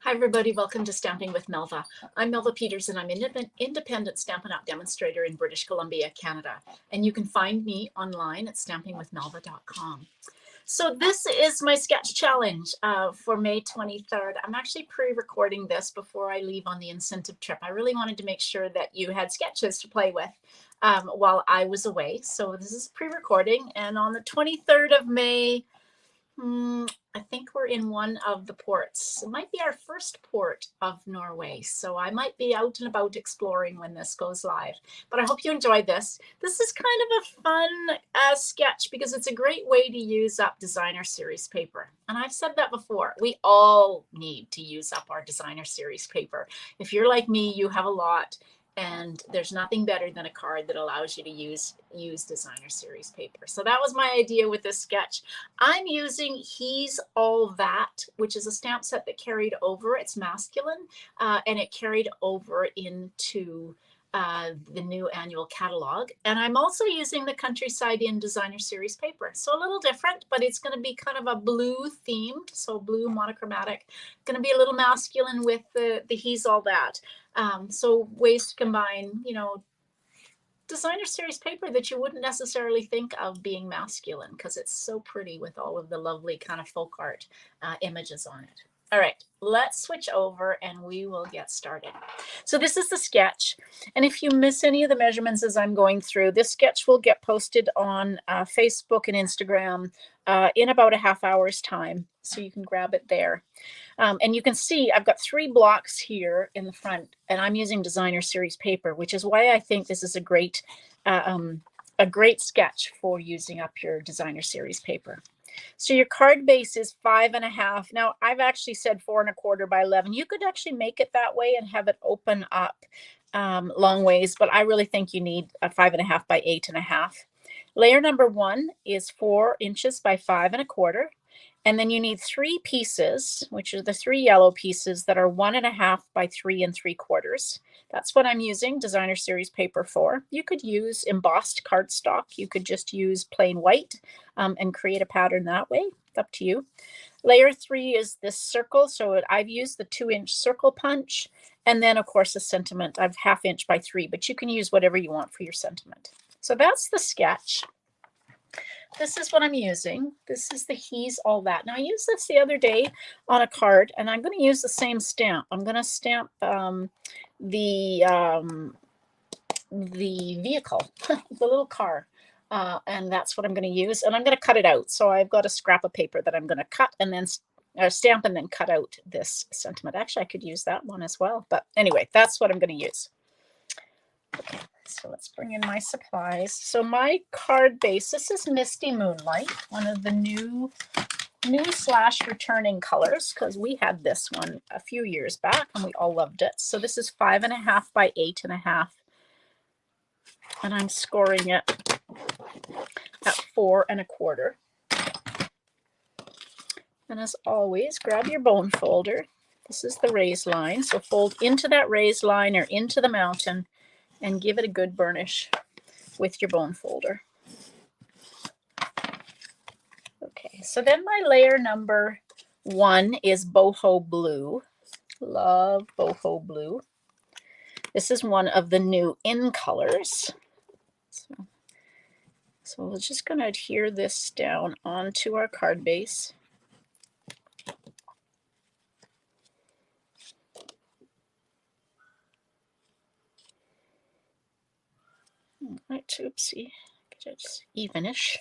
Hi, everybody. Welcome to Stamping with Melva. I'm Melva Peters, and I'm an independent Stampin' Up! Demonstrator in British Columbia, Canada. And you can find me online at stampingwithmelva.com. So this is my sketch challenge for May 23rd. I'm actually pre-recording this before I leave on the incentive trip. I really wanted to make sure that you had sketches to play with while I was away. So this is pre-recording. And on the 23rd of May, I think we're in one of the ports. It might be our first port of Norway. So I might be out and about exploring when this goes live. But I hope you enjoyed this. This is kind of a fun sketch because it's a great way to use up designer series paper. And I've said that before. We all need to use up our designer series paper. If you're like me, you have a lot. And there's nothing better than a card that allows you to use designer series paper. So that was my idea with this sketch. I'm using He's All That, which is a stamp set that carried over. It's masculine, and it carried over into the new annual catalog. And I'm also using the Countryside Inn designer series paper. So a little different, but it's going to be kind of a blue themed, so blue monochromatic. Going to be a little masculine with the He's All That. So ways to combine, designer series paper that you wouldn't necessarily think of being masculine because it's so pretty with all of the lovely kind of folk art images on it. All right, let's switch over and we will get started. So this is the sketch. And if you miss any of the measurements as I'm going through, this sketch will get posted on Facebook and Instagram in about a half hour's time. So you can grab it there. And you can see I've got 3 blocks here in the front, and I'm using designer series paper, which is why I think this is a great sketch for using up your designer series paper. So your card base is 5.5. Now I've actually said 4 1/4 by 11. You could actually make it that way and have it open up long ways, but I really think you need a 5.5 by 8.5. Layer number 1 is 4 inches by 5 1/4. And then you need 3 pieces, which are the 3 yellow pieces that are 1.5 by 3 3/4. That's what I'm using designer series paper for. You could use embossed cardstock. You could just use plain white and create a pattern that way. It's up to you. Layer 3 is this circle. So I've used the 2-inch circle punch. And then, of course, a sentiment. I've 1/2 inch by 3, but you can use whatever you want for your sentiment. So that's the sketch. This is what I'm using. This is the He's All That. Now I used this the other day on a card, and I'm going to use the same stamp. I'm going to stamp the vehicle, the little car, and that's what I'm going to use. And I'm going to cut it out. So I've got a scrap of paper that I'm going to cut and then stamp and then cut out this sentiment. Actually, I could use that one as well. But anyway, that's what I'm going to use. Okay. So let's bring in my supplies. So my card base, this is Misty Moonlight, one of the new / returning colors, because we had this one a few years back and we all loved it. So this is 5.5 by 8.5. And I'm scoring it at 4 1/4. And as always, grab your bone folder. This is the raised line. So fold into that raised line or into the mountain and give it a good burnish with your bone folder. Okay, so then my layer number 1 is boho blue. Love boho blue. This is one of the new in colors. So we're just going to adhere this down onto our card base. Right, oopsie, get it evenish.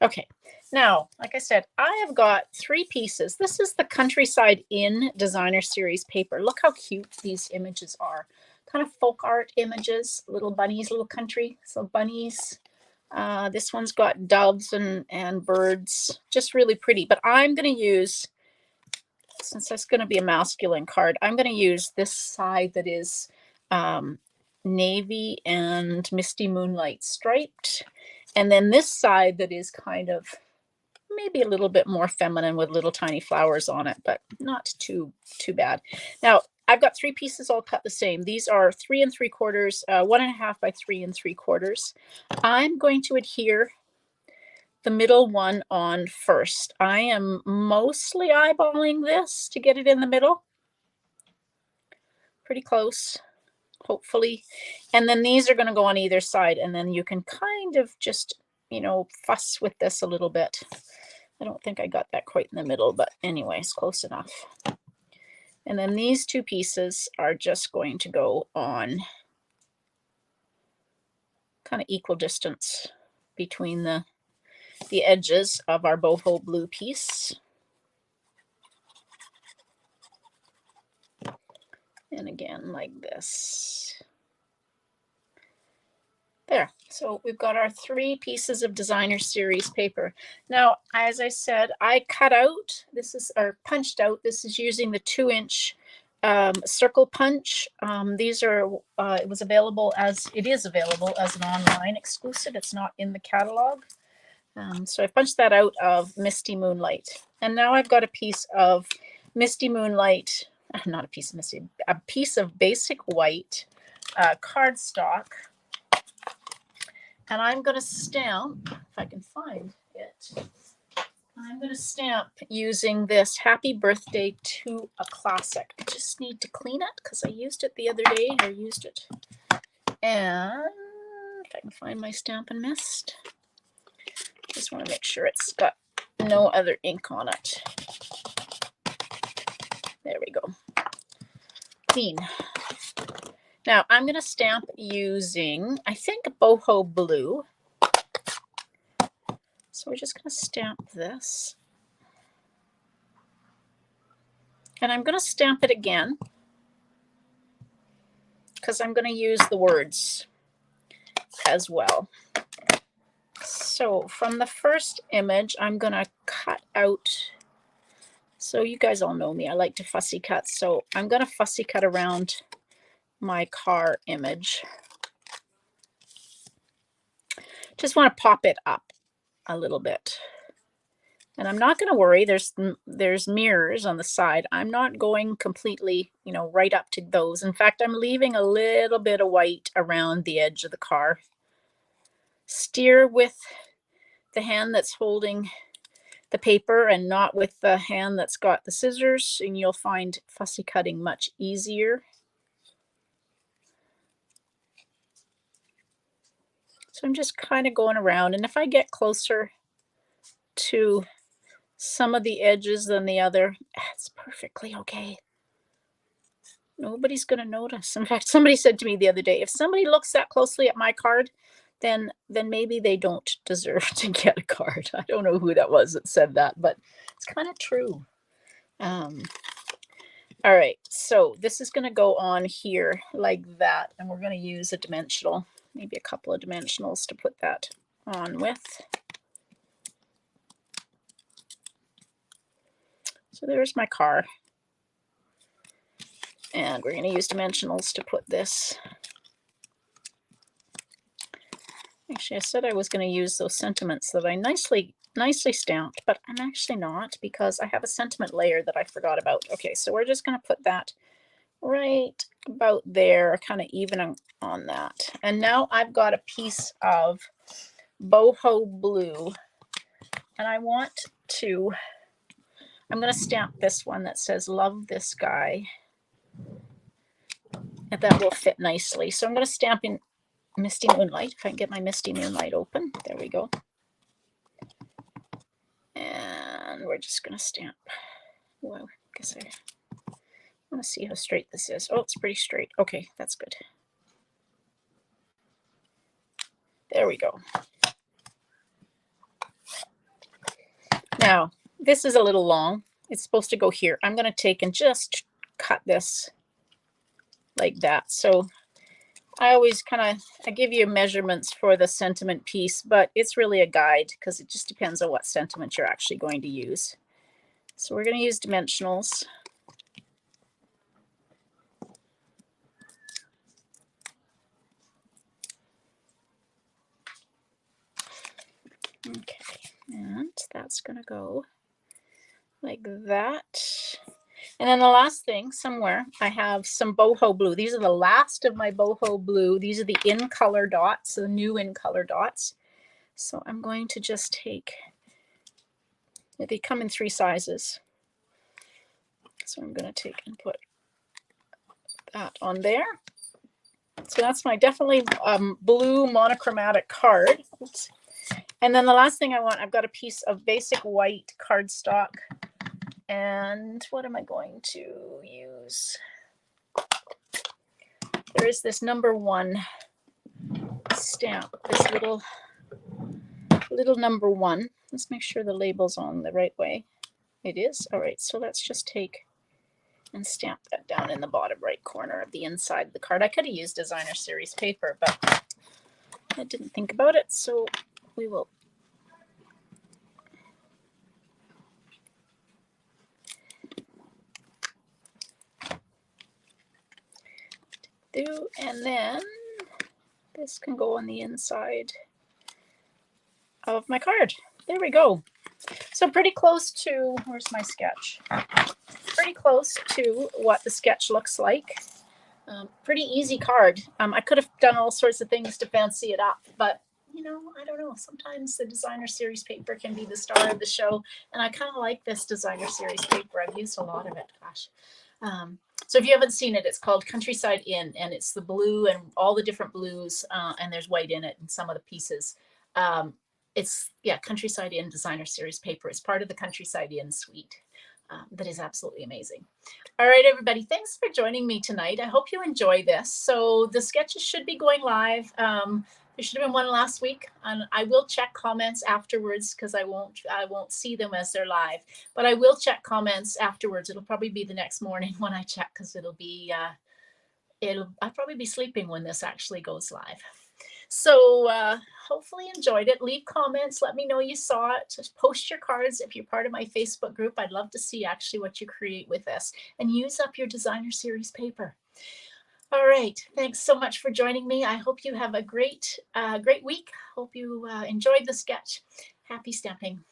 Okay, now, like I said, I have got 3 pieces. This is the Countryside Inn designer series paper. Look how cute these images are. Kind of folk art images, little bunnies, little country, so bunnies. This one's got doves and birds, just really pretty. But I'm going to use, since that's going to be a masculine card, I'm going to use this side that is navy and Misty Moonlight striped, and then this side that is kind of maybe a little bit more feminine with little tiny flowers on it, but not too bad. Now I've got 3 pieces all cut the same. These are 3 3/4, 1.5 by 3 3/4. I'm going to adhere the middle one on first. I am mostly eyeballing this to get it in the middle. pretty close, hopefully. And then these are going to go on either side, and then you can kind of just, you know, fuss with this a little bit. I don't think I got that quite in the middle, but anyways, close enough. And then these two pieces are just going to go on kind of equal distance between the edges of our boho blue piece. And again, like this. There. So we've got our 3 pieces of designer series paper. Now, as I said, I cut out, this is, or punched out, this is using the 2-inch circle punch. These are, it is available as an online exclusive. It's not in the catalog. So I punched that out of Misty Moonlight. And now I've got a piece of Misty Moonlight, not a piece of Misty, a piece of basic white cardstock. And I'm going to stamp, if I can find it, I'm going to stamp using this Happy Birthday to a Classic. I just need to clean it because I used it the other day. And if I can find my Stampin' Mist, just want to make sure it's got no other ink on it. There we go. Clean. Now I'm going to stamp using, I think, boho blue. So we're just going to stamp this. And I'm going to stamp it again because I'm going to use the words as well. So from the first image, I'm going to cut out. So you guys all know me. I like to fussy cut. So I'm going to fussy cut around my car image. Just want to pop it up a little bit. And I'm not going to worry. There's mirrors on the side. I'm not going completely, you know, right up to those. In fact, I'm leaving a little bit of white around the edge of the car. Steer with the hand that's holding the paper and not with the hand that's got the scissors, and you'll find fussy cutting much easier. So I'm just kind of going around, and if I get closer to some of the edges than the other, it's perfectly okay. Nobody's going to notice. In fact, somebody said to me the other day, if somebody looks that closely at my card, then maybe they don't deserve to get a card. I don't know who that was that said that, but it's kind of true. All right, so this is going to go on here like that, and we're going to use a dimensional, maybe a couple of dimensionals to put that on with. So there's my car. And we're going to use dimensionals to put this. Actually, I said I was going to use those sentiments that I nicely stamped, but I'm actually not because I have a sentiment layer that I forgot about. Okay, so we're just going to put that right about there, kind of even on that. And now I've got a piece of boho blue, and I'm going to stamp this one that says love this guy. And that will fit nicely. So I'm going to stamp in Misty Moonlight. If I can get my Misty Moonlight open. There we go. And we're just going to stamp. Well, I guess I want to see how straight this is. Oh, it's pretty straight. Okay, that's good. There we go. Now, this is a little long. It's supposed to go here. I'm going to take and just cut this like that. So I always I give you measurements for the sentiment piece, but it's really a guide because it just depends on what sentiment you're actually going to use. So we're going to use dimensionals. Okay, and that's going to go like that. And then the last thing, somewhere, I have some boho blue. These are the last of my boho blue. These are the in color dots, the new in color dots. So I'm going to just take, they come in 3 sizes. So I'm going to take and put that on there. So that's my definitely blue monochromatic card. Oops. And then the last thing I want, I've got a piece of basic white cardstock. And what am I going to use? There is this #1 stamp, this little #1. Let's make sure the label's on the right way. It is. All right, so let's just take and stamp that down in the bottom right corner of the inside of the card. I could have used designer series paper, but I didn't think about it, so we will do, and then this can go on the inside of my card. There we go. So pretty close to, where's my sketch? Pretty close to what the sketch looks like. Pretty easy card. I could have done all sorts of things to fancy it up, but you know, I don't know. Sometimes the designer series paper can be the star of the show, and I kind of like this designer series paper. I've used a lot of it. Gosh. So if you haven't seen it, it's called Countryside Inn, and it's the blue and all the different blues, and there's white in it in some of the pieces. It's, yeah, Countryside Inn designer series paper. It's part of the Countryside Inn suite. That is absolutely amazing. All right, everybody, thanks for joining me tonight. I hope you enjoy this. So the sketches should be going live. There should have been one last week, and I will check comments afterwards because I won't see them as they're live, but I will check comments afterwards. It'll probably be the next morning when I check, because I'll probably be sleeping when this actually goes live. So hopefully enjoyed it. Leave comments. Let me know you saw it. Just post your cards if you're part of my Facebook group. I'd love to see actually what you create with this, and use up your designer series paper. All right. Thanks so much for joining me. I hope you have a great week. Hope you enjoyed the sketch. Happy stamping.